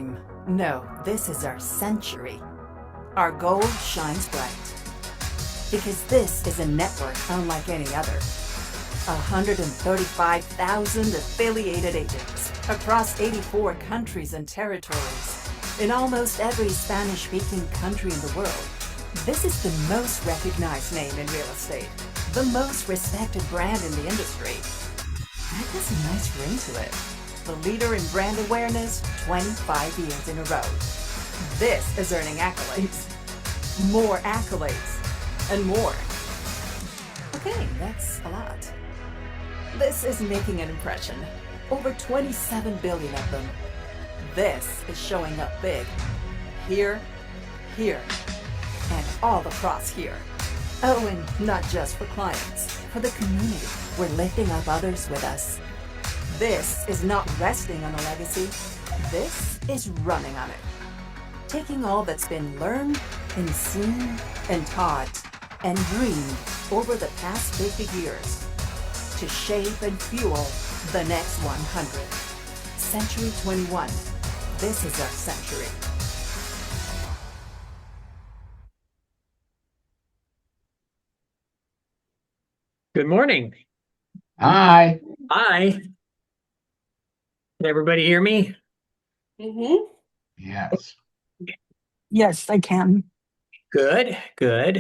time. No, this is our century. Our gold shines bright. Because this is a network unlike any other. 135,000 affiliated agents across 84 countries and territories in almost every Spanish-speaking country in the world. This is the most recognized name in real estate, the most respected brand in the industry. That has a nice ring to it. The leader in brand awareness 25 years in a row. This is earning accolades. More accolades. And more. Okay, that's a lot. This is making an impression. Over 27 billion of them. This is showing up big. Here, here, and all across here. Oh, and not just for clients, for the community. We're lifting up others with us. This is not resting on a legacy. This is running on it. Taking all that's been learned and seen and taught and dreamed over the past 50 years to shape and fuel the next 100. Century 21. This is our century. Good morning. Hi. Hi. Can everybody hear me? Yes. Yes, I can. Good, good.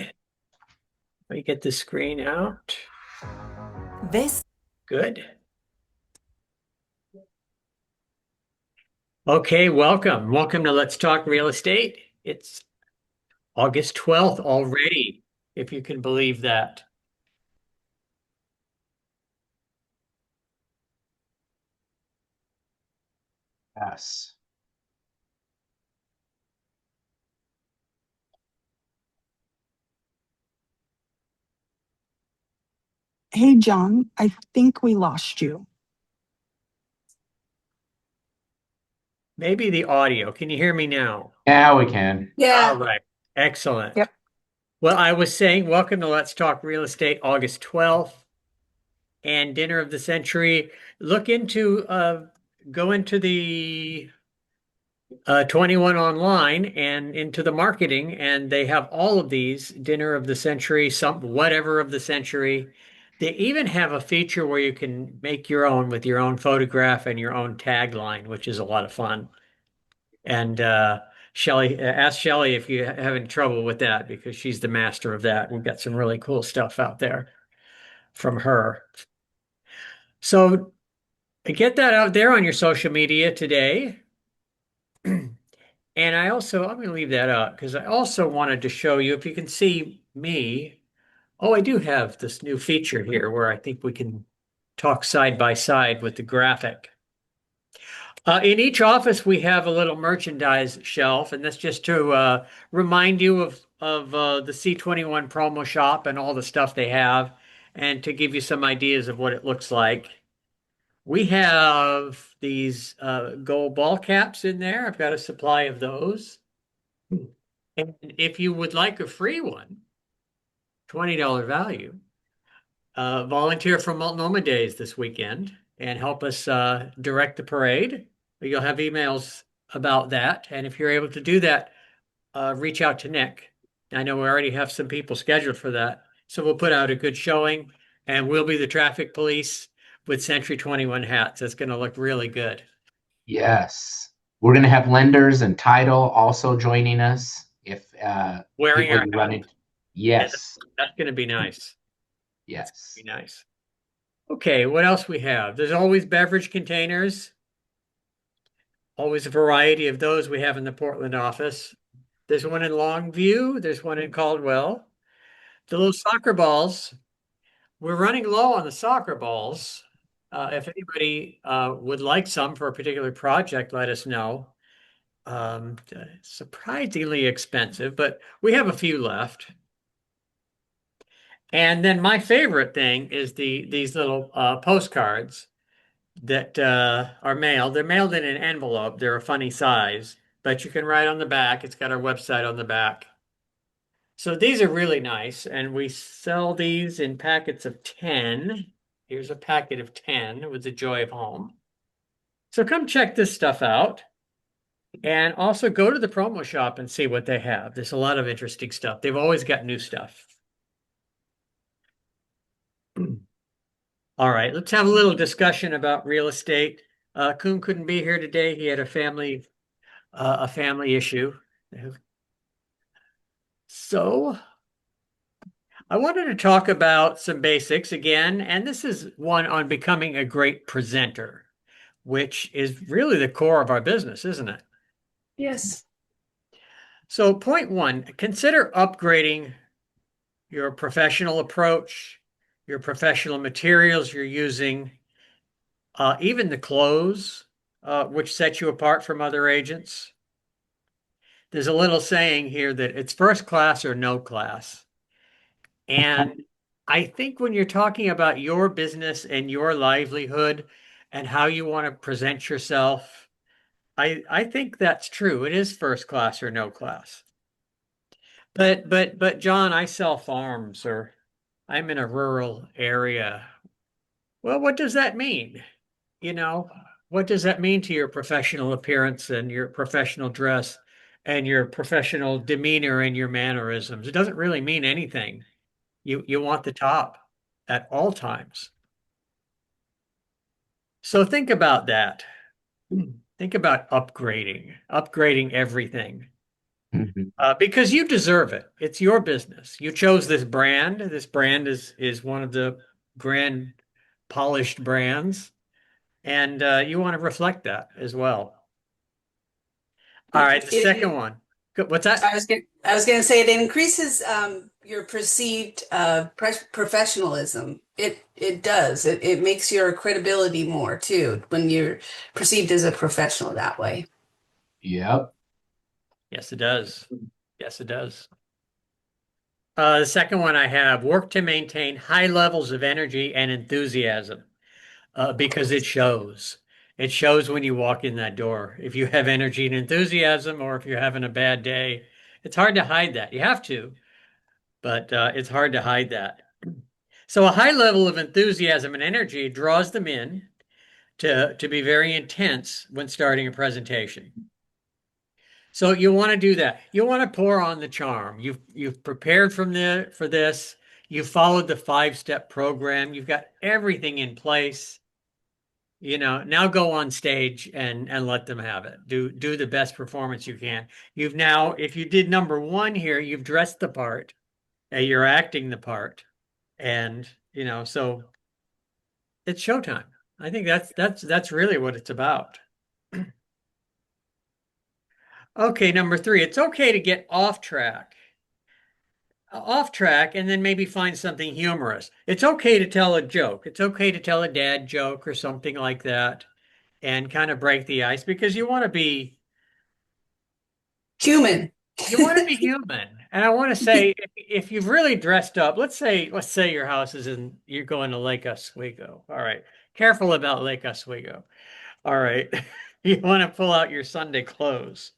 Let me get the screen out. This Good. Okay, welcome. Welcome to Let's Talk Real Estate. It's August 12th already, if you can believe that. Yes. Hey, John, I think we lost you. Maybe the audio. Can you hear me now? Yeah, we can. All right. Excellent. Yep. Well, I was saying, welcome to Let's Talk Real Estate, August 12th, and Dinner of the Century. Go into the 21 online and into the marketing, and they have all of these Dinner of the Century, some whatever of the century. They even have a feature where you can make your own with your own photograph and your own tagline, which is a lot of fun. And Shelley, ask Shelley if you're having trouble with that because she's the master of that. We've got some really cool stuff out there from her. So get that out there on your social media today. And I'm going to leave that up because I also wanted to show you, if you can see me. Oh, I do have this new feature here where I think we can talk side by side with the graphic. In each office, we have a little merchandise shelf, and that's just to remind you of the C21 promo shop and all the stuff they have, and to give you some ideas of what it looks like. We have these gold ball caps in there. I've got a supply of those. And if you would like a free one, $20 value, volunteer for Multnomah Days this weekend and help us direct the parade. You'll have emails about that. And if you're able to do that, reach out to Nick. I know we already have some people scheduled for that. So we'll put out a good showing and we'll be the traffic police with Century 21 hats. It's going to look really good. Yes. We're going to have lenders and title also joining us. If Wearing people our running. hats. Yes. That's going to be nice. Yes. Be nice. Okay, what else we have? There's always beverage containers. Always a variety of those we have in the Portland office. There's one in Longview. There's one in Caldwell. The little soccer balls. We're running low on the soccer balls. If anybody would like some for a particular project, let us know. Surprisingly expensive, but we have a few left. And then my favorite thing is these little postcards that are mailed. They're mailed in an envelope. They're a funny size, but you can write on the back. It's got our website on the back. So these are really nice, and we sell these in packets of 10. Here's a packet of 10 with the joy of home. So come check this stuff out. And also go to the promo shop and see what they have. There's a lot of interesting stuff. They've always got new stuff. All right, let's have a little discussion about real estate. Kuhn couldn't be here today. He had a family issue. So I wanted to talk about some basics again, and this is one on becoming a great presenter, which is really the core of our business, isn't it? Yes. So point one, consider upgrading your professional approach, your professional materials you're using, even the clothes, which set you apart from other agents. There's a little saying here that it's first class or no class. And I think when you're talking about your business and your livelihood and how you want to present yourself, I think that's true. It is first class or no class. But John, I sell farms or I'm in a rural area. Well, what does that mean? You know, what does that mean to your professional appearance and your professional dress and your professional demeanor and your mannerisms? It doesn't really mean anything. You want the top at all times. So think about that. Think about upgrading everything. Mhm. Because you deserve it. It's your business. You chose this brand. This brand is one of the grand polished brands, and you want to reflect that as well. All right, the second one. What's that? I was gonna say it increases your perceived professionalism. It does. It makes your credibility more too when you're perceived as a professional that way. Yep. Yes, it does. Yes, it does. The second one I have, work to maintain high levels of energy and enthusiasm, because it shows. It shows when you walk in that door. If you have energy and enthusiasm, or if you're having a bad day, it's hard to hide that. You have to, but it's hard to hide that. So a high level of enthusiasm and energy draws them in to be very intense when starting a presentation. So you want to do that. You want to pour on the charm. You've prepared for this. You followed the 5-step program. You've got everything in place. You know, now go on stage and let them have it. Do the best performance you can. You've now, if you did number one here, you've dressed the part. You're acting the part, and you know, so it's showtime. I think that's really what it's about. Okay, number three, it's okay to get off track and then maybe find something humorous. It's okay to tell a joke. It's okay to tell a dad joke or something like that and kind of break the ice because you want to be Human. human. And I want to say if you've really dressed up, let's say your house is in you're going to Lake Oswego. All right. Careful about Lake Oswego. All right. You want to pull out your Sunday clothes.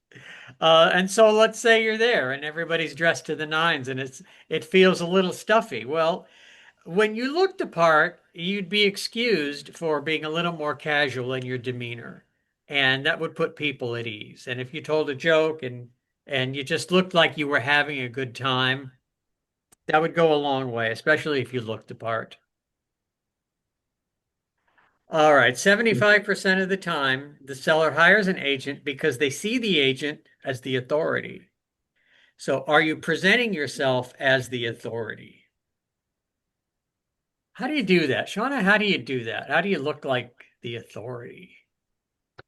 And so let's say you're there and everybody's dressed to the nines and it feels a little stuffy. Well, when you looked the part, you'd be excused for being a little more casual in your demeanor, and that would put people at ease. And if you told a joke and you just looked like you were having a good time, that would go a long way, especially if you looked the part. All right, 75% of the time, the seller hires an agent because they see the agent as the authority. So are you presenting yourself as the authority? How do you do that? Shauna, how do you do that? How do you look like the authority?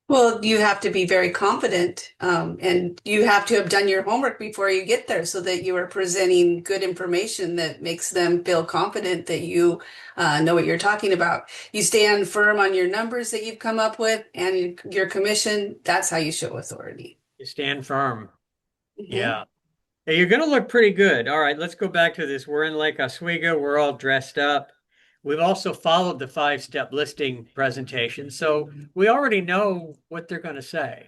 Well, you have to be very confident, and you have to have done your homework before you get there so that you are presenting good information that makes them feel confident that you know what you're talking about. You stand firm on your numbers that you've come up with and your commission. That's how you show authority. You stand firm. Mhm. Yeah. Hey, you're going to look pretty good. All right, let's go back to this. We're in Lake Oswego. We're all dressed up. We've also followed the 5-step listing presentation. So we already know what they're going to say.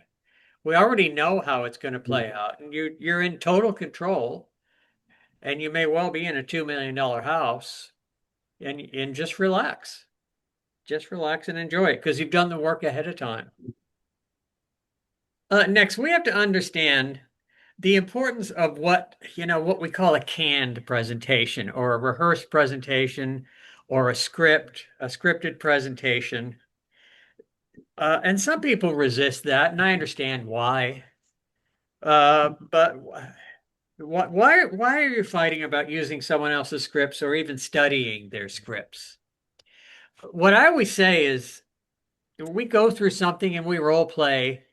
We already know how it's going to play out. And you're in total control. And you may well be in a $2 million house and just relax. Just relax and enjoy it because you've done the work ahead of time. Next, we have to understand the importance of what we call a canned presentation or a rehearsed presentation or a scripted presentation. And some people resist that, and I understand why. But why are you fighting about using someone else's scripts or even studying their scripts? What I always say is, we go through something and we role play.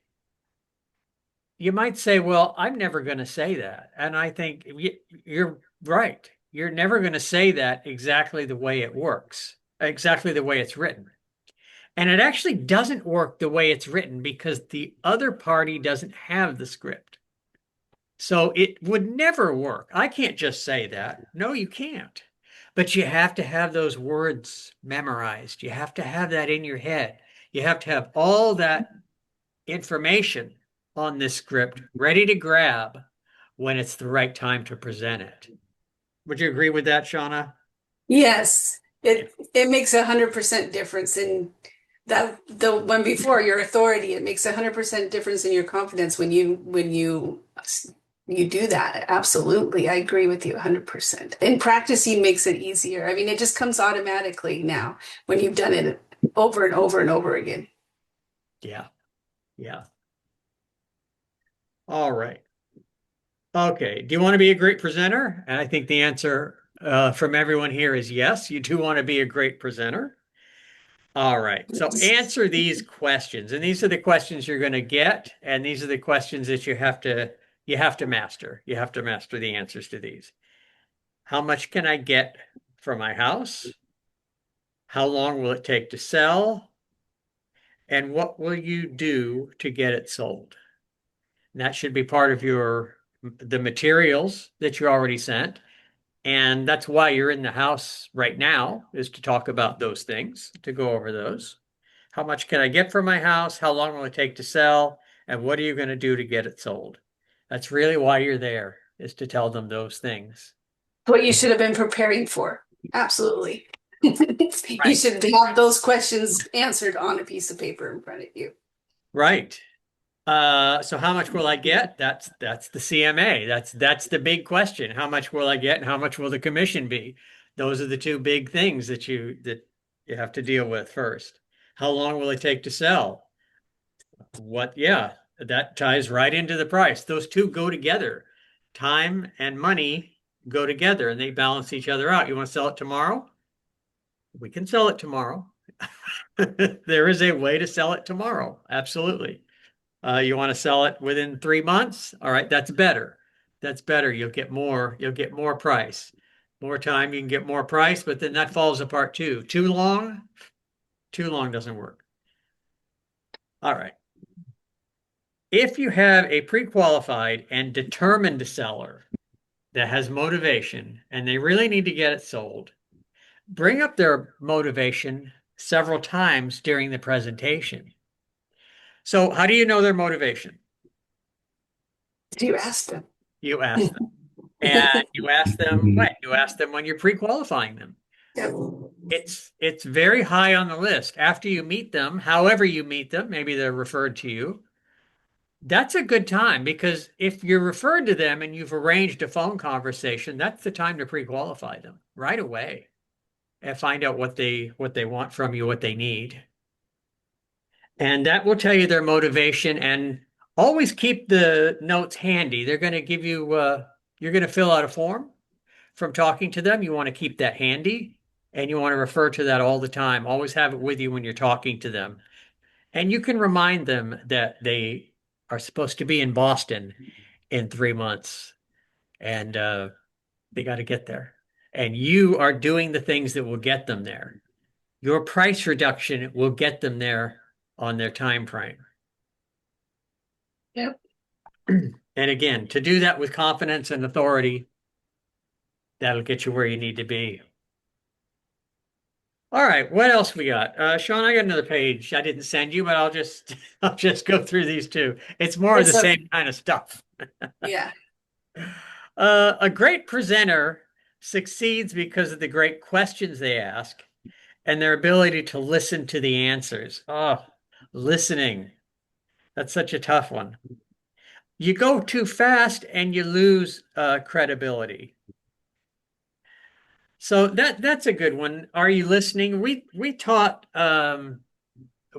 You might say, well, I'm never going to say that. And I think you're right. You're never going to say that exactly the way it works, exactly the way it's written. And it actually doesn't work the way it's written because the other party doesn't have the script. So it would never work. I can't just say that. No, you can't. But you have to have those words memorized. You have to have that in your head. You have to have all that information on this script ready to grab when it's the right time to present it. Would you agree with that, Shauna? Yes, it makes 100% difference in that the one before your authority. It makes 100% difference in your confidence when you do that. Absolutely, I agree with you 100%. And practicing makes it easier. I mean, it just comes automatically now when you've done it over and over and over again. Yeah. Yeah. All right. Okay. Do you want to be a great presenter? And I think the answer from everyone here is yes, you do want to be a great presenter. All right. So answer these questions. And these are the questions you're going to get. And these are the questions that you have to master. You have to master the answers to these. How much can I get for my house? How long will it take to sell? And what will you do to get it sold? And that should be part of the materials that you already sent. And that's why you're in the house right now, is to talk about those things, to go over those. How much can I get for my house? How long will it take to sell? And what are you going to do to get it sold? That's really why you're there, is to tell them those things. What you should have been preparing for. Absolutely. You should have those questions answered on a piece of paper in front of you. Right. So how much will I get? That's the CMA. That's the big question. How much will I get and how much will the commission be? Those are the two big things that you have to deal with first. How long will it take to sell? Yeah, that ties right into the price. Those two go together. Time and money go together and they balance each other out. You want to sell it tomorrow? We can sell it tomorrow. There is a way to sell it tomorrow. Absolutely. You want to sell it within 3 months? All right, that's better. That's better. You'll get more price. More time, you can get more price, but then that falls apart too. Too long doesn't work. All right. If you have a pre-qualified and determined seller that has motivation and they really need to get it sold, bring up their motivation several times during the presentation. So how do you know their motivation? You asked them. You ask them. And you ask them when? You ask them when you're pre-qualifying them. Yep. It's very high on the list. After you meet them, however you meet them, maybe they're referred to you. That's a good time because if you're referred to them and you've arranged a phone conversation, that's the time to pre-qualify them right away and find out what they want from you, what they need. And that will tell you their motivation, and always keep the notes handy. They're going to give you, you're going to fill out a form from talking to them. You want to keep that handy and you want to refer to that all the time. Always have it with you when you're talking to them. And you can remind them that they are supposed to be in Boston in 3 months and they got to get there. And you are doing the things that will get them there. Your price reduction will get them there on their time frame. Yep. And again, to do that with confidence and authority, that'll get you where you need to be. All right, what else we got? Sean, I got another page I didn't send you, but I'll just go through these two. It's more of the same kind of stuff. Yeah. A great presenter succeeds because of the great questions they ask and their ability to listen to the answers. Oh, listening. That's such a tough one. You go too fast and you lose credibility. So that's a good one. Are you listening? We taught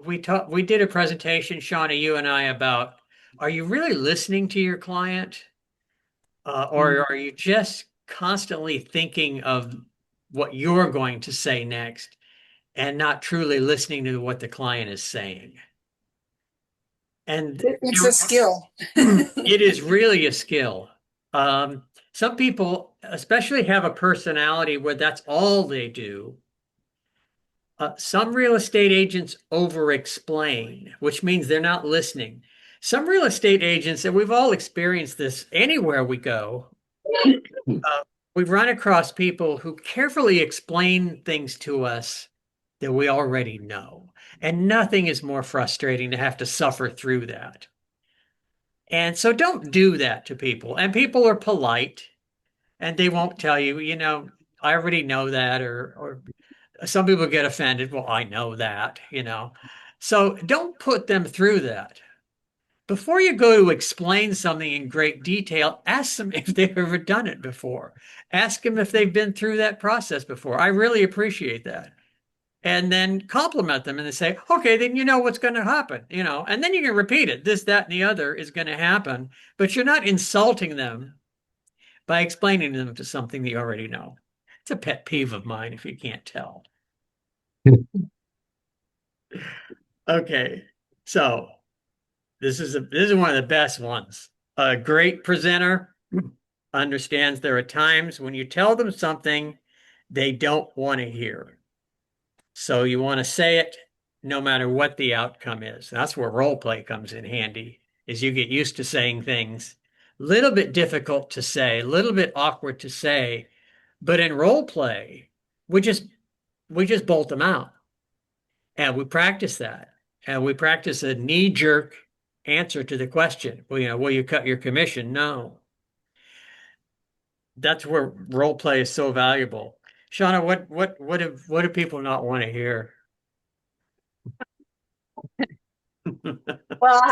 we did a presentation, Shauna, you and I, about are you really listening to your client? Or are you just constantly thinking of what you're going to say next and not truly listening to what the client is saying? And It's a skill. it is really a skill. Some people, especially, have a personality where that's all they do. Some real estate agents over-explain, which means they're not listening. Some real estate agents, and we've all experienced this anywhere we go, we've run across people who carefully explain things to us that we already know. And nothing is more frustrating to have to suffer through that. And so don't do that to people. And people are polite and they won't tell you, I already know that, or some people get offended. Well, I know that. So don't put them through that. Before you go to explain something in great detail, ask them if they've ever done it before. Ask them if they've been through that process before. I really appreciate that. And then compliment them and they say, okay, then you know what's going to happen, and then you can repeat it. This, that, and the other is going to happen, but you're not insulting them by explaining them to something that you already know. It's a pet peeve of mine if you can't tell. Okay, so this is one of the best ones. A great presenter understands there are times when you tell them something they don't want to hear. So you want to say it no matter what the outcome is. That's where role play comes in handy, is you get used to saying things a little bit difficult to say, a little bit awkward to say, but in role play, we just bolt them out. And we practice that. And we practice a knee-jerk answer to the question. Well, will you cut your commission? No. That's where role play is so valuable. Shauna, what do people not want to hear? Well,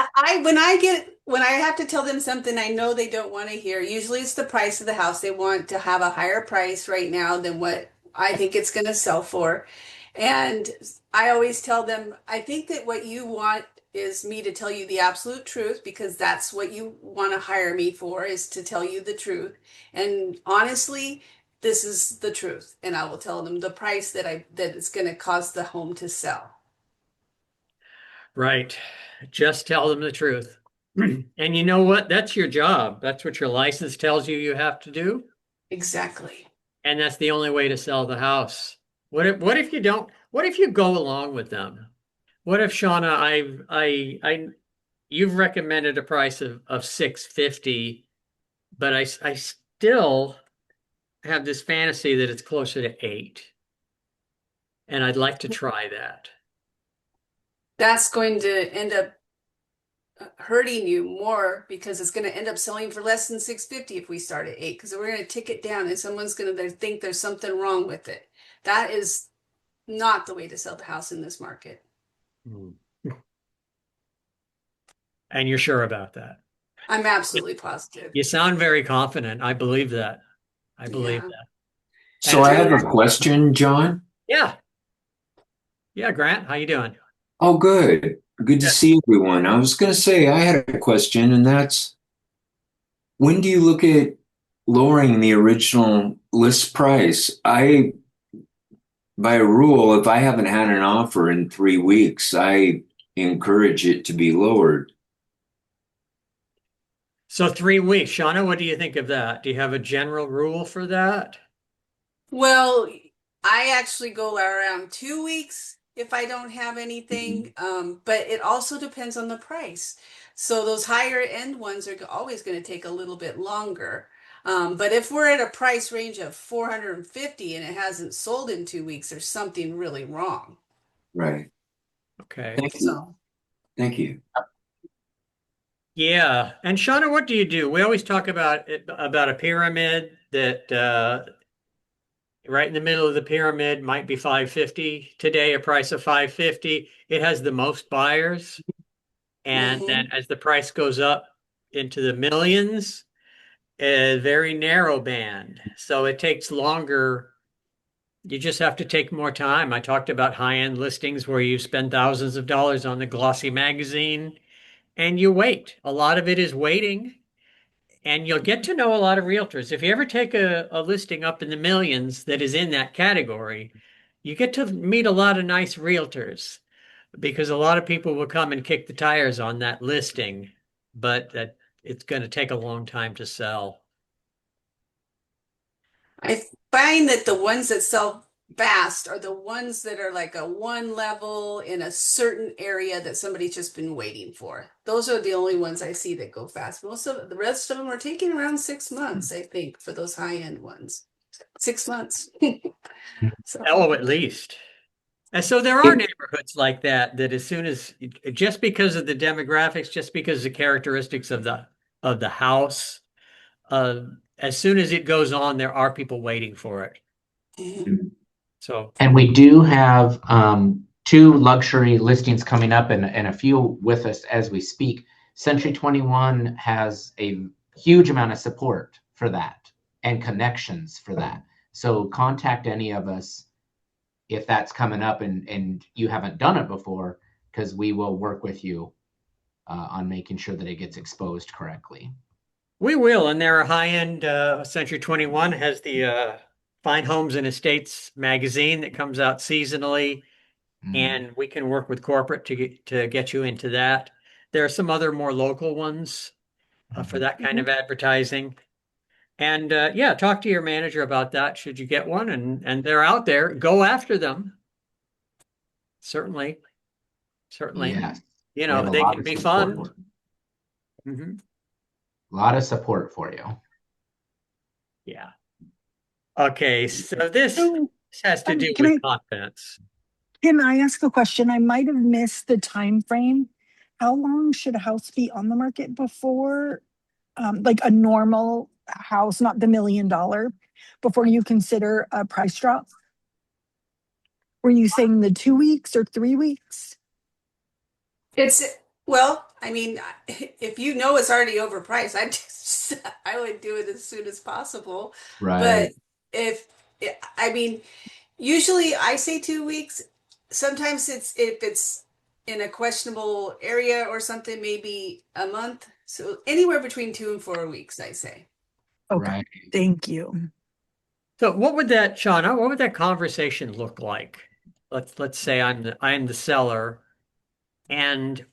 when I have to tell them something I know they don't want to hear, usually it's the price of the house. They want to have a higher price right now than what I think it's going to sell for. And I always tell them, I think that what you want is me to tell you the absolute truth because that's what you want to hire me for, is to tell you the truth. And honestly, this is the truth. And I will tell them the price that it's going to cause the home to sell. Right. Just tell them the truth. And you know what? That's your job. That's what your license tells you you have to do. Exactly. And that's the only way to sell the house. What if you don't? What if you go along with them? What if, Shauna, you've recommended a price of $650, but I still have this fantasy that it's closer to $8. And I'd like to try that. That's going to end up hurting you more because it's going to end up selling for less than $650 if we start at $8, because we're going to tick it down and someone's going to think there's something wrong with it. That is not the way to sell the house in this market. And you're sure about that? I'm absolutely positive. You sound very confident. I believe that. I believe Yeah. that. So I have a question, John. Yeah. Yeah, Grant, how you doing? Oh, good. Good to see everyone. I was going to say I had a question, and that's when do you look at lowering the original list price? By rule, if I haven't had an offer in 3 weeks, I encourage it to be lowered. So 3 weeks. Shauna, what do you think of that? Do you have a general rule for that? Well, I actually go around 2 weeks if I don't have anything, but it also depends on the price. So those higher end ones are always going to take a little bit longer. But if we're at a price range of 450 and it hasn't sold in 2 weeks, there's something really wrong. Right. Okay. Thank you. So Thank you. Yeah. And Shauna, what do you do? We always talk about a pyramid that right in the middle of the pyramid might be 550 today, a price of 550. It has the most buyers. And Mhm. then as the price goes up into the millions, a very narrow band. So it takes longer. You just have to take more time. I talked about high-end listings where you spend thousands of dollars on the glossy magazine and you wait. A lot of it is waiting, and you'll get to know a lot of realtors. If you ever take a listing up in the millions that is in that category, you get to meet a lot of nice realtors because a lot of people will come and kick the tires on that listing, but that it's going to take a long time to sell. I find that the ones that sell fast are the ones that are like a one level in a certain area that somebody's just been waiting for. Those are the only ones I see that go fast. Most of the rest of them are taking around 6 months, I think, for those high end ones. 6 months. So, Oh, at least. And so there are neighborhoods like that, that as soon as, just because of the demographics, just because of the characteristics of the house, as soon as it goes on, there are people waiting for it. mhm. So And we do have two luxury listings coming up and a few with us as we speak. Century 21 has a huge amount of support for that and connections for that. So contact any of us if that's coming up and you haven't done it before, because we will work with you on making sure that it gets exposed correctly. we will, and there are high-end, Century 21 has the Fine Homes and Estates magazine that comes out seasonally, and we can work with corporate to get you into that. There are some other more local ones for that kind of advertising. And yeah, talk to your manager about that should you get one, and they're out there. Go after them. Certainly. Yes, You we have know, a they lot can of be support. fun. Mhm. A lot of support for you. Yeah. Okay, so this So, has to do can with I confidence. can I ask a question? I might have missed the time frame. How long should a house be on the market before, like a normal house, not the $1 million, before you consider a price drop? Were you saying the 2 weeks or 3 weeks? It's well, I mean, if you know it's already overpriced, I would do it as soon as possible. Right. But if I mean, usually I say 2 weeks. Sometimes it's if it's in a questionable area or something, maybe a month. So anywhere between 2 and 4 weeks, I say. Okay, Right. thank you. So what would that, Shauna, what would that conversation look like? Let's say I'm the seller, and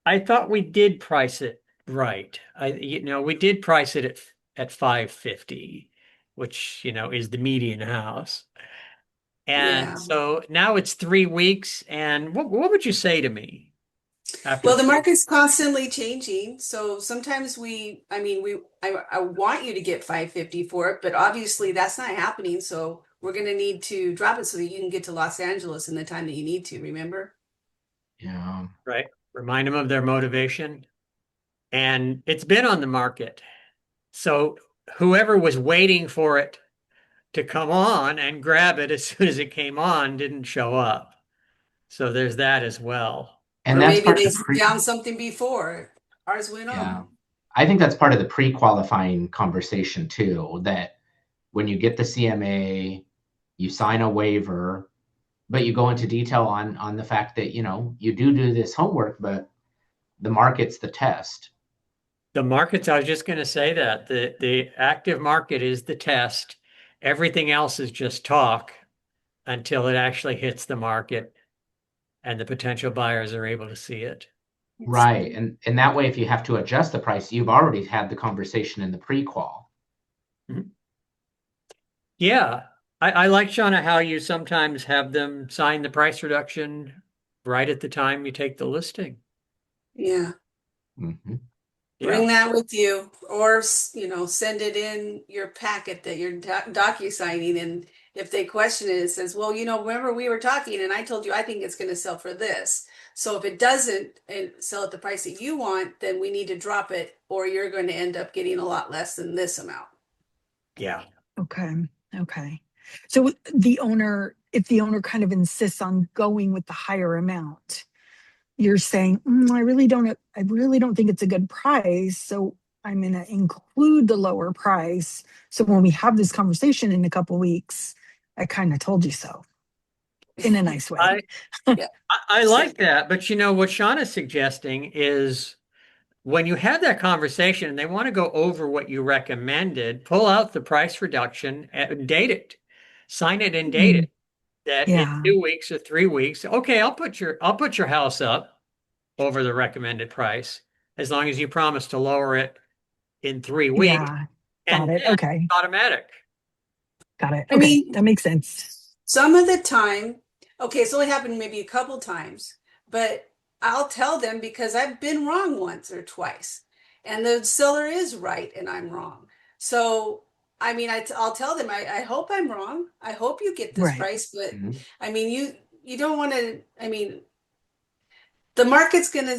I thought we did price it right. We did price it at 550, which, is the median house. And Yeah. so now it's 3 weeks. And what would you say to me after Well, the 3? market's constantly changing. So sometimes I want you to get 550 for it, but obviously that's not happening. So we're going to need to drop it so that you can get to Los Angeles in the time that you need to, remember? Yeah. Right? Remind them of their motivation. And it's been on the market. So whoever was waiting for it to come on and grab it as soon as it came on didn't show up. So there's that as well. And Or that's maybe part of they the pre. found something before ours went Yeah. on. I think that's part of the pre-qualifying conversation too, that when you get the CMA, you sign a waiver, but you go into detail on the fact that, you do this homework, but the market's the test. The markets, I was just going to say that the active market is the test. Everything else is just talk until it actually hits the market and the potential buyers are able to see it. Right. And that way, if you have to adjust the price, you've already had the conversation in the pre-qual. Mhm. Yeah. I like, Shauna, how you sometimes have them sign the price reduction right at the time you take the listing. Yeah. Mm-hmm. Bring Yeah. that with you, or send it in your packet that you're docu-signing. And if they question it, it says, well, remember we were talking and I told you I think it's going to sell for this. So if it doesn't and sell at the price that you want, then we need to drop it, or you're going to end up getting a lot less than this amount. Yeah. Okay, okay. So if the owner kind of insists on going with the higher amount, you're saying, I really don't think it's a good price. So I'm going to include the lower price. So when we have this conversation in a couple weeks, I kind of told you so in a nice way. Yeah. I like that, but you know what Shauna's suggesting is when you have that conversation and they want to go over what you recommended, pull out the price reduction and date it. Sign it and date Mm, it. That in yeah. 2 weeks or 3 weeks, okay, I'll put your house up over the recommended price as long as you promise to lower it in 3 weeks, Yeah. Got and it. then it's Okay. automatic. Got it. I Okay. mean, That makes sense. some of the time, okay, it's only happened maybe a couple times, but I'll tell them because I've been wrong once or twice, and the seller is right and I'm wrong. So, I mean, I'll tell them, I hope I'm wrong. I hope you get this Right. price, but Mhm. I mean, you don't want to, I mean, the market's gonna,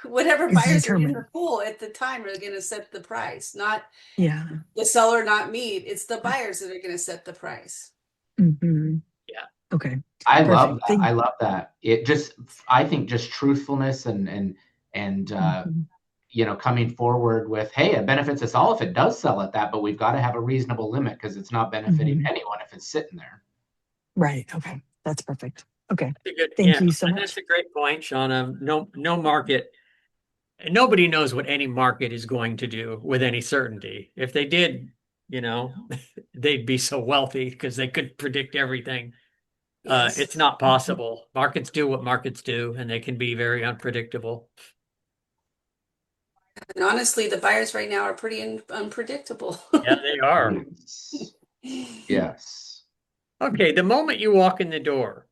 whatever Is buyers are in the determined. pool at the time are gonna set the price, not Yeah. the seller, not me. It's the buyers that are gonna set the price. Hmm. Yeah. Okay. I love Perfect. that. I love that. It just, I think just truthfulness and Mhm. coming forward with, hey, it benefits us all if it does sell at that, but we've got to have a reasonable limit because it's not benefiting Mhm. anyone if it's sitting there. Right. Okay. That's perfect. Okay. Yeah, Thank you so and much. that's a great point, Shauna. No market, nobody knows what any market is going to do with any certainty. If they did, you know, they'd be so wealthy because they could predict everything. Yes. It's not possible. Markets do what markets do, and they can be very unpredictable. And honestly, the buyers right now are pretty unpredictable. Yeah, they are. Yes. Yes. Okay, the moment you walk in the door,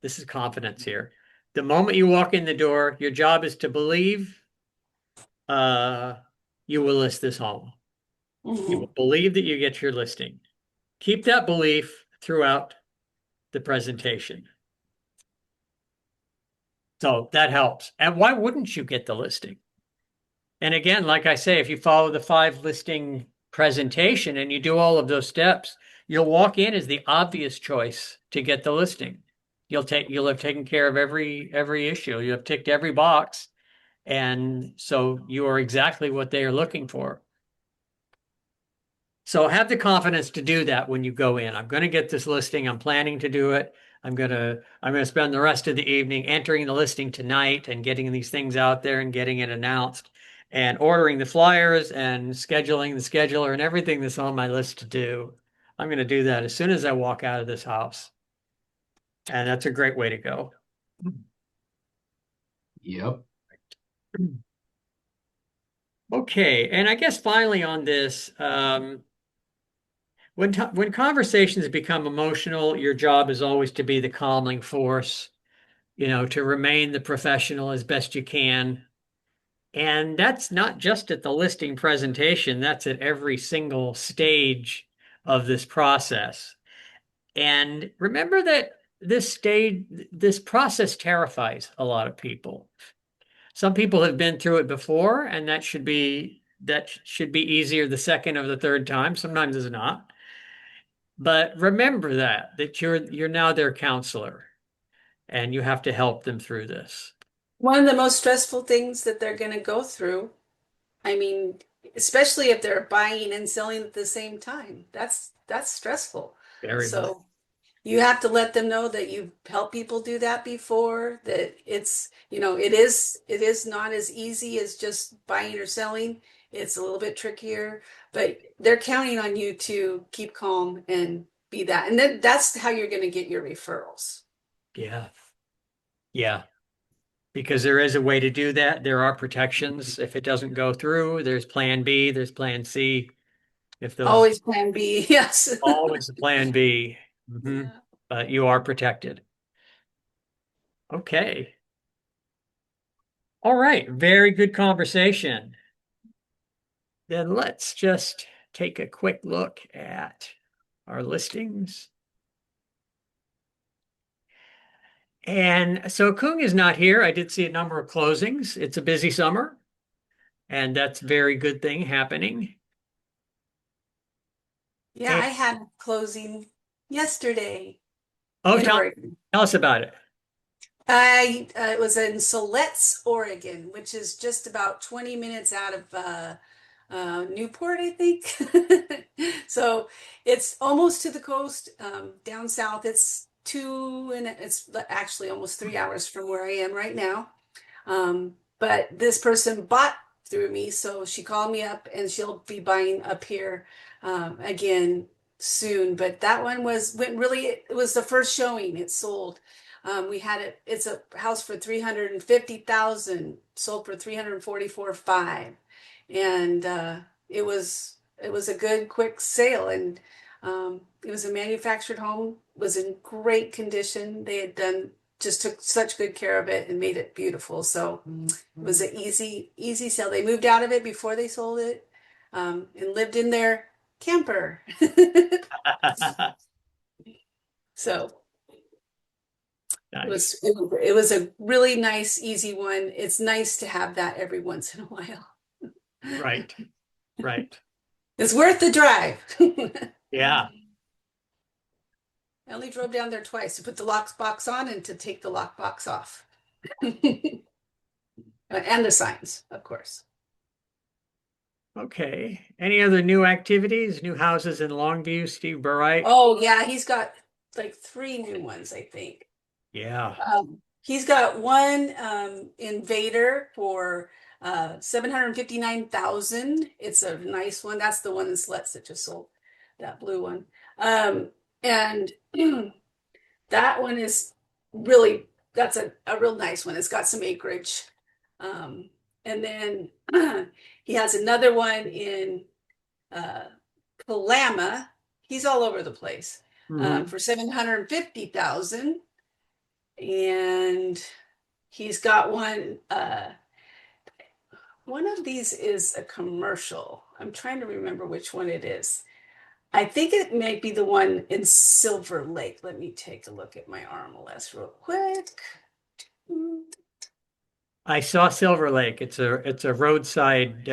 this is confidence here. The moment you walk in the door, your job is to believe uh, you will list this home. You will Mhm. believe that you get your listing. Keep that belief throughout the presentation. So that helps. And why wouldn't you get the listing? And again, like I say, if you follow the 5 listing presentation and you do all of those steps, you'll walk in as the obvious choice to get the listing. You'll have taken care of every issue. You have ticked every box. And so you are exactly what they are looking for. So have the confidence to do that when you go in. I'm going to get this listing. I'm planning to do it. I'm going to spend the rest of the evening entering the listing tonight and getting these things out there and getting it announced and ordering the flyers and scheduling the scheduler and everything that's on my list to do. I'm going to do that as soon as I walk out of this house. And that's a great way to go. Yep. Okay. And I guess finally on this, when conversations become emotional, your job is always to be the calming force, to remain the professional as best you can. And that's not just at the listing presentation, that's at every single stage of this process. And remember that this process terrifies a lot of people. Some people have been through it before, and that should be easier the second or the third time. Sometimes it's not. But remember that you're now their counselor and you have to help them through this. One of the most stressful things that they're going to go through, I mean, especially if they're buying and selling at the same time. That's stressful. Very much. So you have to let them know that you've helped people do that before, that it is not as easy as just buying or selling. It's a little bit trickier, but they're counting on you to keep calm and be that. And then that's how you're going to get your referrals. Yeah. Yeah. Because there is a way to do that. There are protections. If it doesn't go through, there's plan B, there's plan C. If those Always plan B. Yes. always a plan B. Mhm. Yeah. But you are protected. Okay. All right. Very good conversation. Then let's just take a quick look at our listings. And so Kung is not here. I did see a number of closings. It's a busy summer, and that's a very good thing happening. Yeah, I had a closing yesterday Oh, in tell Oregon. us about it. It was in Siletz, Oregon, which is just about 20 minutes out of Newport, I think. So it's almost to the coast. Down south, it's actually almost 3 hours from where I am right now. But this person bought through me, so she called me up and she'll be buying up here again soon. But that one it was the first showing. It sold. We had it, it's a house for 350,000, sold for 344,500. And it was a good quick sale, and it was a manufactured home, was in great condition. They had just took such good care of it and made it beautiful. So it was an easy sale. They moved out of it before they sold it, and lived in their camper. So Nice. it was a really nice, easy one. It's nice to have that every once in a while. Right. Right. It's worth the drive. Yeah. I only drove down there twice to put the lockbox on and to take the lockbox off. And the signs, of course. Okay. Any other new activities, new houses in Longview, Steve Burright? Oh, yeah, he's got like 3 new ones, I think. Yeah. He's got one Invader for 759,000. It's a nice one. That's the one in Sluts that just sold, that blue one. And that one is really, that's a real nice one. It's got some acreage. And then he has another one in Kalama. He's all over the place. Mhm. For 750,000. And he's got one of these is a commercial. I'm trying to remember which one it is. I think it may be the one in Silver Lake. Let me take a look at my RMLS real quick. I saw Silver Lake. It's a roadside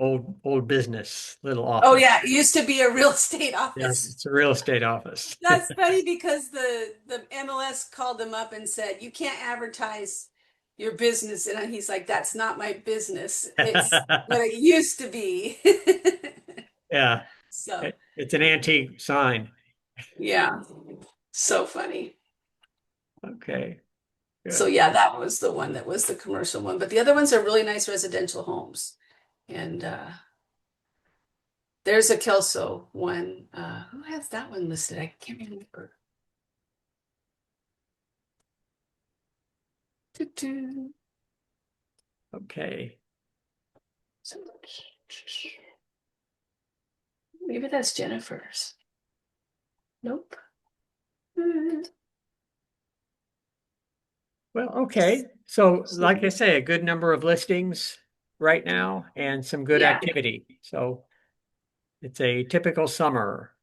old business, little office. Oh yeah, it used to be a real estate Yes, office. it's a real estate office. That's funny because the MLS called them up and said, "You can't advertise your business." And he's like, "That's not my business. It's what it used to be." Yeah. So It's an antique sign. yeah, so funny. Okay. Good. So yeah, that was the one that was the commercial one. But the other ones are really nice residential homes. And there's a Kelso one. Who has that one listed? I can't remember. Doo-doo. Okay. Maybe that's Jennifer's. Nope. Well, okay. So, like I say, a good number of listings right now and some good Yeah. activity. So it's a typical summer.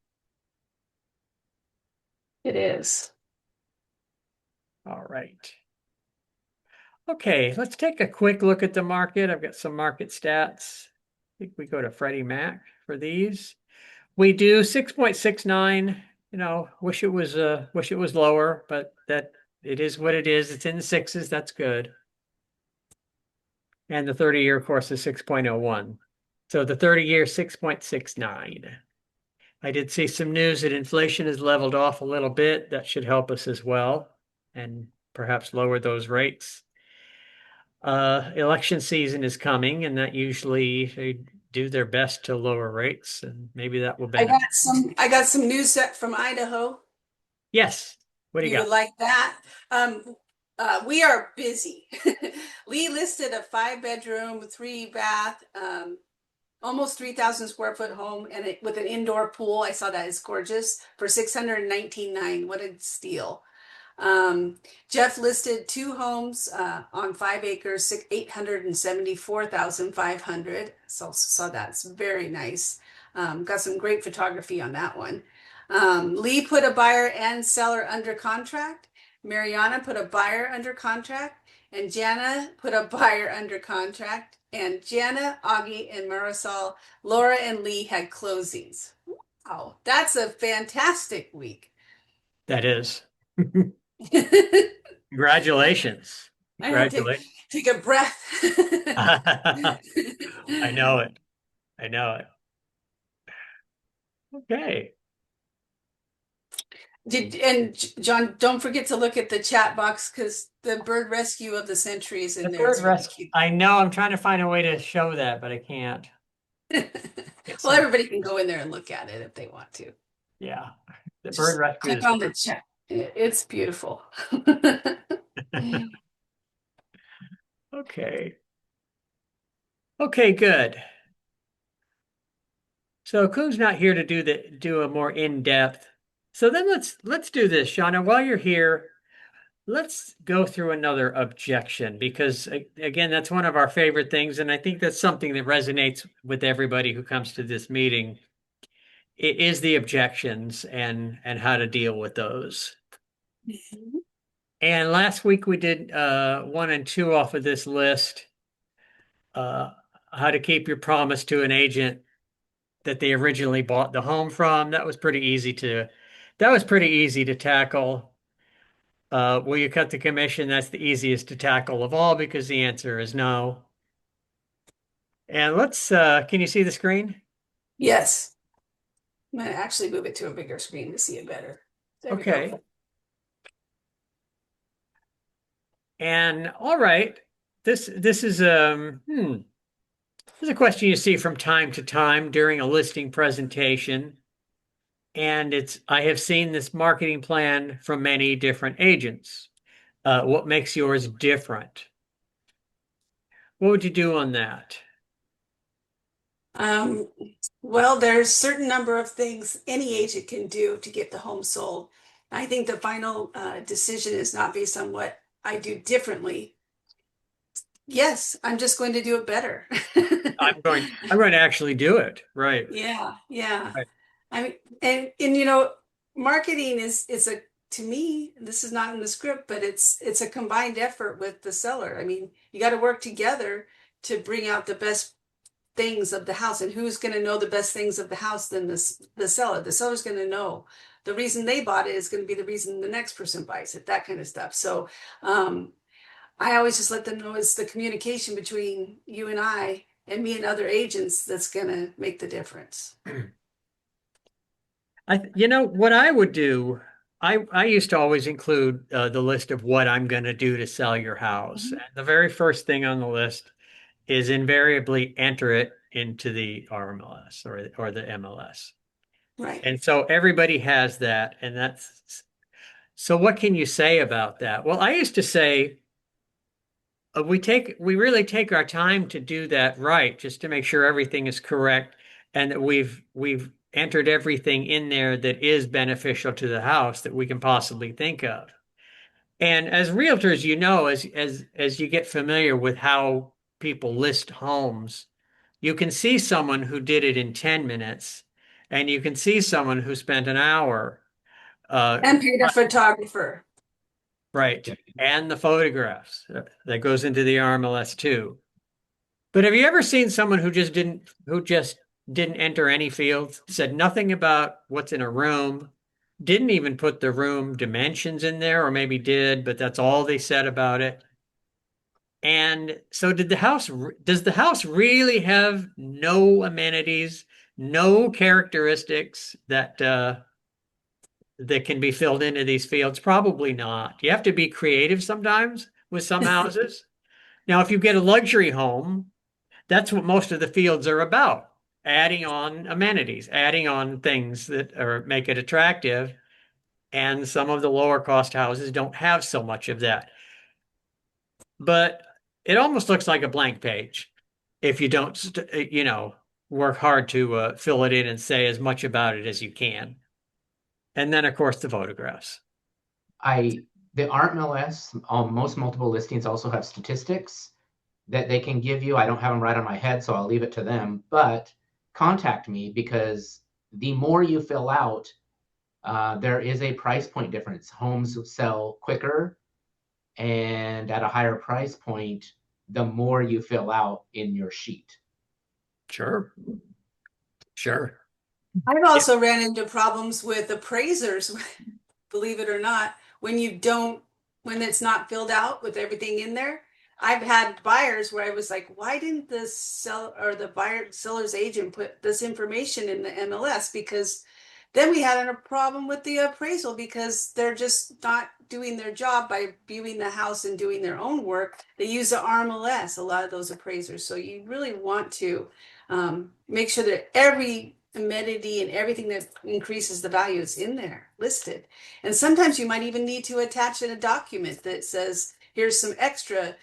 It is. All right. Okay, let's take a quick look at the market. I've got some market stats. I think we go to Freddie Mac for these. We do 6.69. Wish it was lower, but that it is what it is. It's in the sixes. That's good. And the 30-year, of course, is 6.01. So the 30-year, 6.69. I did see some news that inflation has leveled off a little bit. That should help us as well, and perhaps lower those rates. Election season is coming, and that usually they do their best to lower rates, and maybe that will benefit. I got some news set from Idaho. Yes. What do you You would got? like that? We are busy. Lee listed a 5-bedroom, 3-bath, almost 3,000 square foot home, and with an indoor pool. I saw that. It's gorgeous for 619,900. What a steal! Jeff listed 2 homes on 5 acres, 874,500. So saw that. It's very nice. Got some great photography on that one. Lee put a buyer and seller under contract. Mariana put a buyer under contract, and Jana put a buyer under contract. And Jana, Augie, and Marisol, Laura, and Lee had closings. Wow, that's a fantastic week. That is. Congratulations. I had to Congratulations. take a breath. I know it. I know it. Okay. John, don't forget to look at the chat box because the bird rescue of the century is in The there. It's bird really rescue. cute. I know. I'm trying to find a way to show that, but I can't. It's Well, like, everybody can go in there and look at it if they want to. yeah. The bird Just rescue click is on the chat. It's beautiful. okay. Okay, good. So Coon's not here to do a more in-depth. So then let's do this, Shauna. While you're here, let's go through another objection because again, that's one of our favorite things, and I think that's something that resonates with everybody who comes to this meeting. It is the objections and how to deal with those. And last week we did 1 and 2 off of this list. How to keep your promise to an agent that they originally bought the home from. That was pretty easy to tackle. Will you cut the commission? That's the easiest to tackle of all because the answer is no. And can you see the screen? Yes. I'm going to actually move it to a bigger screen to see it better. There we go. Okay. And all right, this is this is a question you see from time to time during a listing presentation. And I have seen this marketing plan from many different agents. What makes yours different? What would you do on that? Well, there's a certain number of things any agent can do to get the home sold. I think the final decision is not based on what I do differently. Yes, I'm just going to do it better. I'm going to actually do it. Right. Yeah, yeah. Right. I mean, and marketing is to me, this is not in the script, but it's a combined effort with the seller. I mean, you got to work together to bring out the best things of the house. And who's going to know the best things of the house than the seller? The seller's going to know the reason they bought it is going to be the reason the next person buys it, that kind of stuff. So I always just let them know it's the communication between you and I and me and other agents that's going to make the difference. What I would do, I used to always include the list of what I'm going to do to sell your house. And the very first thing on the list is invariably enter it into the RMLS or the MLS. Right. And so everybody has that. And so what can you say about that? Well, I used to say, we really take our time to do that right, just to make sure everything is correct and that we've entered everything in there that is beneficial to the house that we can possibly think of. And as realtors, as you get familiar with how people list homes, you can see someone who did it in 10 minutes and you can see someone who spent an hour. And paid a photographer. Right. And the photographs that goes into the RMLS too. But have you ever seen someone who just didn't enter any fields, said nothing about what's in a room, didn't even put the room dimensions in there, or maybe did, but that's all they said about it? And so does the house really have no amenities, no characteristics that can be filled into these fields? Probably not. You have to be creative sometimes with some houses. Now, if you get a luxury home, that's what most of the fields are about. Adding on amenities, adding on things that make it attractive. And some of the lower cost houses don't have so much of that. But it almost looks like a blank page if you don't, work hard to fill it in and say as much about it as you can. And then, of course, the photographs. The RMLS, most multiple listings also have statistics that they can give you. I don't have them right on my head, so I'll leave it to them. But contact me, because the more you fill out, there is a price point difference. Homes sell quicker, and at a higher price point, the more you fill out in your sheet. Sure. I've also ran into problems with appraisers, believe it or not, when when it's not filled out with everything in there. I've had buyers where I was like, why didn't the seller's agent put this information in the MLS? Because then we had a problem with the appraisal because they're just not doing their job by viewing the house and doing their own work. They use the RMLS, a lot of those appraisers. So you really want to make sure that every amenity and everything that increases the value is in there listed. And sometimes you might even need to attach in a document that says, here's some extra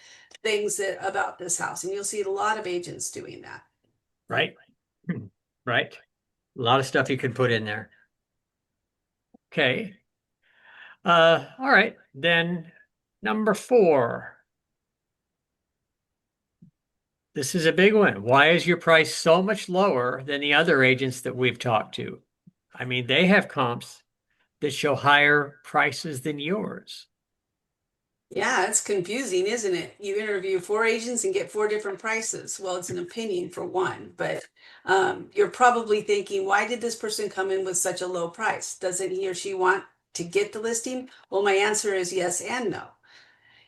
things about this house. And you'll see a lot of agents doing that. Right. Right. A lot of stuff you could put in there. Okay. All right. Then number 4. This is a big one. Why is your price so much lower than the other agents that we've talked to? I mean, they have comps that show higher prices than yours. Yeah, it's confusing, isn't it? You interview 4 agents and get 4 different prices. Well, it's an opinion for one, but you're probably thinking, why did this person come in with such a low price? Doesn't he or she want to get the listing? Well, my answer is yes and no.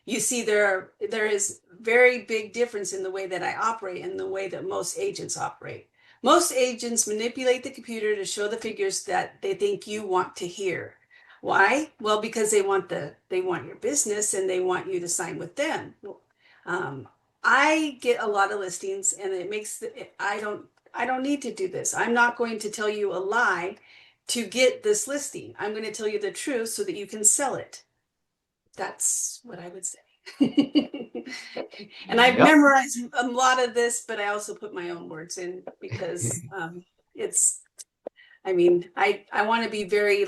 You see, there is very big difference in the way that I operate and the way that most agents operate. Most agents manipulate the computer to show the figures that they think you want to hear. Why? Well, because they want your business and they want you to sign with them. I get a lot of listings, and it makes I don't need to do this. I'm not going to tell you a lie to get this listing. I'm going to tell you the truth so that you can sell it. That's what I would say. And I've memorized a lot of this, but I also put my own words in because I want to be very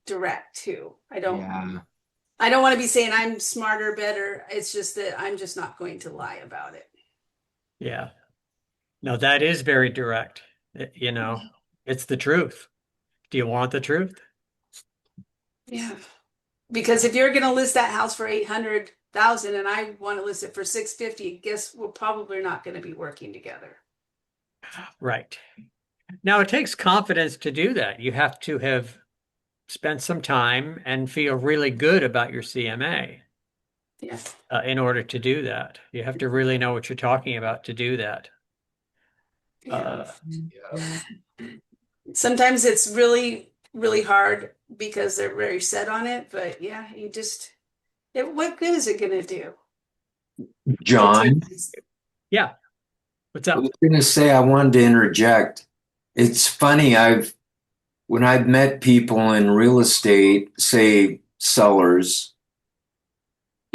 direct too. I don't want to be saying I'm smarter, better. It's just that I'm just not going to lie about it. Yeah. No, that is very direct. It's the truth. Do you want the truth? Yeah. Because if you're going to list that house for 800,000 and I want to list it for 650, guess we're probably not going to be working together. Right. Now, it takes confidence to do that. You have to have spent some time and feel really good about your CMA. Yeah. In order to do that. You have to really know what you're talking about to do that. Sometimes it's really, really hard because they're very set on it, but yeah, what good is it going to do? John, Yeah. What's I up? was going to say, I wanted to interject. It's funny, when I've met people in real estate, say sellers,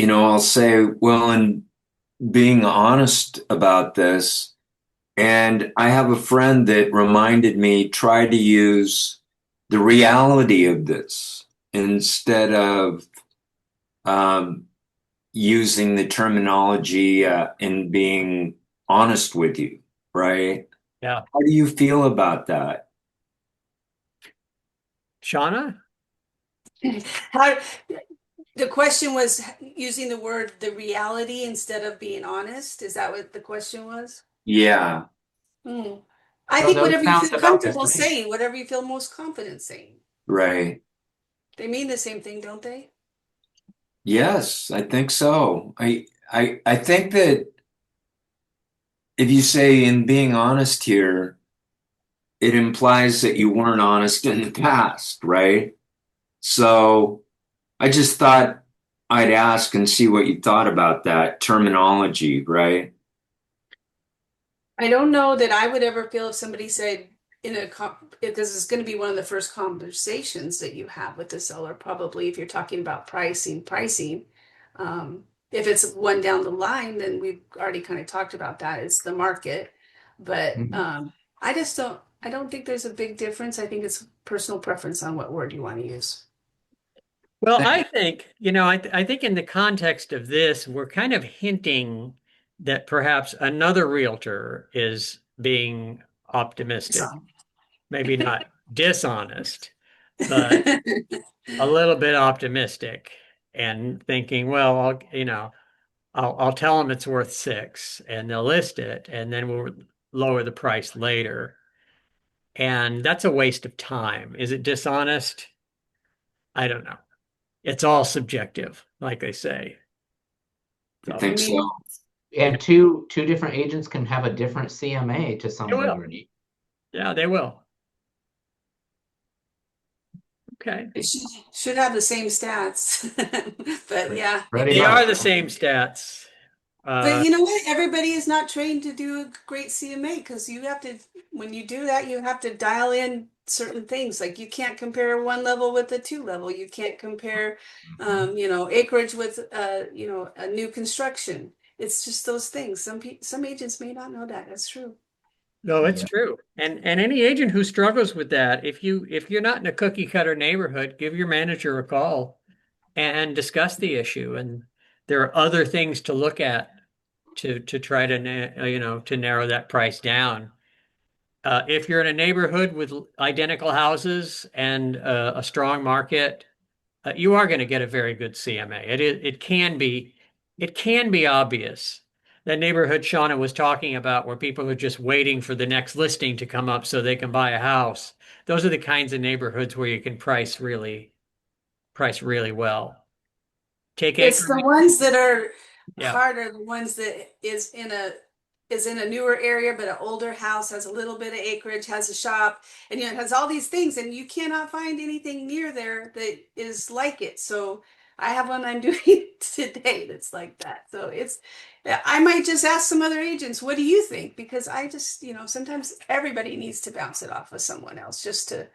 I'll say, well, in being honest about this, and I have a friend that reminded me, try to use the reality of this instead of using the terminology and being honest with you, right? Yeah. How do you feel about that? Shauna? The question was using the reality instead of being honest. Is that what the question was? Yeah. I think whatever you feel comfortable this, right? saying, whatever you feel most confident saying. Right. They mean the same thing, don't they? Yes, I think so. I think that if you say in being honest here, it implies that you weren't honest in the past, right? So I just thought I'd ask and see what you thought about that terminology, right? I don't know that I would ever feel if somebody said because it's going to be one of the first conversations that you have with the seller, probably if you're talking about pricing. If it's one down the line, then we've already kind of talked about that. It's the market, but I don't think there's a big difference. I think it's personal preference on what word you want to use. Well, I think, I think in the context of this, we're kind of hinting that perhaps another realtor is being optimistic, maybe not dishonest, but a little bit optimistic and thinking, well, I'll tell them it's worth 6 and they'll list it and then we'll lower the price later. And that's a waste of time. Is it dishonest? I don't know. it's all subjective, like they say. I think so. And two different agents can have a different CMA to some They will. degree. Yeah, they will. Okay. It should have the same stats, but yeah. Pretty They much. are the same stats. But you know what? Everybody is not trained to do a great CMA because you have to, when you do that, you have to dial in certain things. Like you can't compare one level with a two level. You can't compare, acreage with, a new construction. It's just those things. Some agents may not know that. That's true. No, it's Yeah. true. And any agent who struggles with that, if you're not in a cookie cutter neighborhood, give your manager a call and discuss the issue. And there are other things to look at to try to to narrow that price down. If you're in a neighborhood with identical houses and a strong market, you are going to get a very good CMA. It can be obvious. That neighborhood Shauna was talking about, where people are just waiting for the next listing to come up so they can buy a house. Those are the kinds of neighborhoods where you can price really well. Take It's the acreage. ones that are Yeah. harder, the ones that is in a newer area, but an older house, has a little bit of acreage, has a shop, and it has all these things, and you cannot find anything near there that is like it. So I have one I'm doing today that's like that. So I might just ask some other agents, what do you think? Because I just, sometimes everybody needs to bounce it off of someone else just to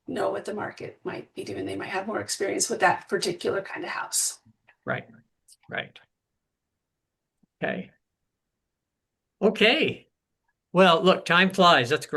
know what the market might be doing. They might have more experience with that particular kind of house. Right. Okay. Well, look, time flies. That's great.